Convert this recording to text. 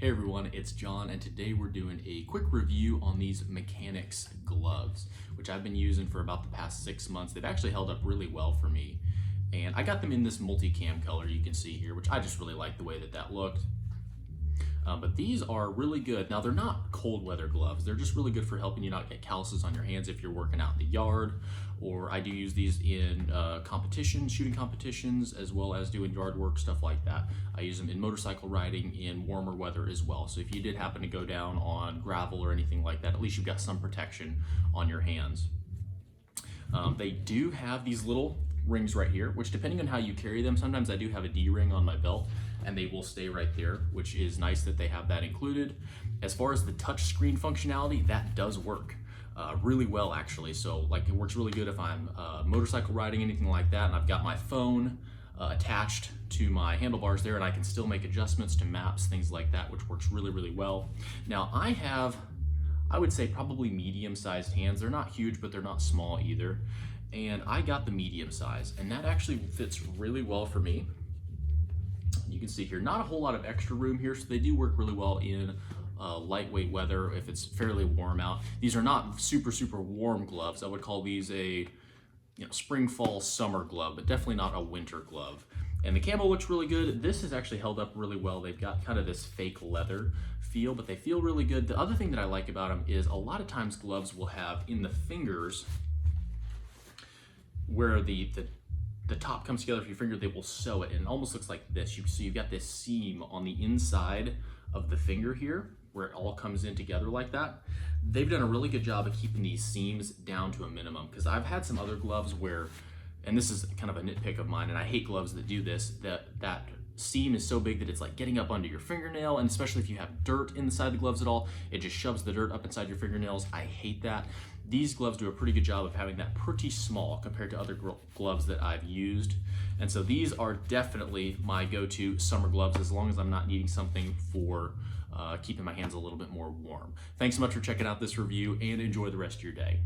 Hey everyone, it's John, and today we're doing a quick review on these Mechanix gloves, which I've been using for about the past 6 months. They've actually held up really well for me, and I got them in this multicam color you can see here, which I just really like the way that looked. But these are really good. Now, they're not cold weather gloves. They're just really good for helping you not get calluses on your hands if you're working out in the yard, or I do use these in competitions, shooting competitions, as well as doing yard work, stuff like that. I use them in motorcycle riding in warmer weather as well. So if you did happen to go down on gravel or anything like that, at least you've got some protection on your hands. They do have these little rings right here, which depending on how you carry them, sometimes I do have a D-ring on my belt and they will stay right there, which is nice that they have that included. As far as the touch screen functionality, that does work really well actually. So like it works really good if I'm motorcycle riding, anything like that, and I've got my phone attached to my handlebars there, and I can still make adjustments to maps, things like that, which works really well. Now I would say probably medium-sized hands. They're not huge, but they're not small either. And I got the medium size, and that actually fits really well for me. You can see here, not a whole lot of extra room here, so they do work really well in lightweight weather if it's fairly warm out. These are not super warm gloves. I would call these a spring, fall, summer glove, but definitely not a winter glove. And the camo looks really good. This has actually held up really well. They've got kind of this fake leather feel, but they feel really good. The other thing that I like about them is a lot of times gloves will have in the fingers where the top comes together for your finger, they will sew it, and it almost looks like this. So you've got this seam on the inside of the finger here where it all comes in together like that. They've done a really good job of keeping these seams down to a minimum, because I've had some other gloves where, and this is kind of a nitpick of mine, and I hate gloves that do this, that seam is so big that it's like getting up under your fingernail, and especially if you have dirt inside the gloves at all, it just shoves the dirt up inside your fingernails. I hate that. These gloves do a pretty good job of having that pretty small compared to other gloves that I've used. And so these are definitely my go-to summer gloves as long as I'm not needing something for keeping my hands a little bit more warm. Thanks so much for checking out this review, and enjoy the rest of your day.